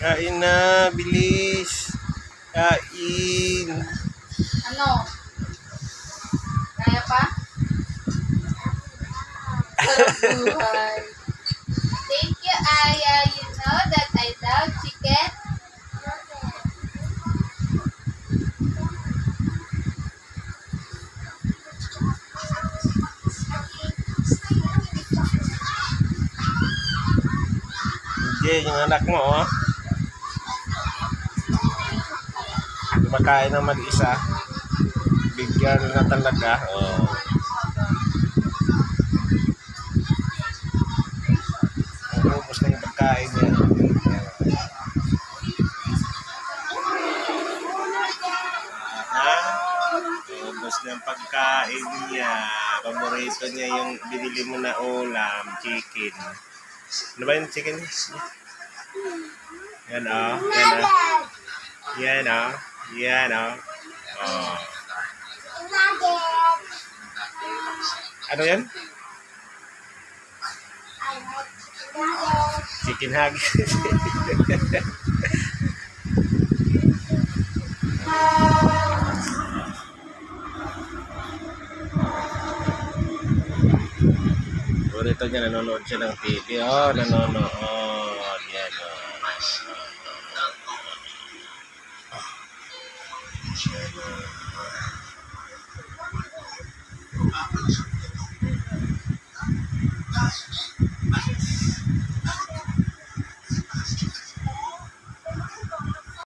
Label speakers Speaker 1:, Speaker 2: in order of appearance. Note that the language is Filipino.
Speaker 1: Kain na, bilis. Kain.
Speaker 2: Ano? Kaya pa? Sarap buhay. Thank you, Aya. You know that I love chicken.
Speaker 1: Hindi, yung anak mo, oh. Kumakain ng mag-isa. Bigyan na talaga, oh. Ubus na yung pagkain niya. Ubus na yung pagkain niya. Paborito niya yung binili mo na ulam, chicken. Ano ba yung chicken? Yan, oh. Yan, oh. Yan, oh. Yan, oh. Oh. Ano yan? Chicken hug. Puro ito niya, nanonood siya ng TV. Oh, nanonood. Oh.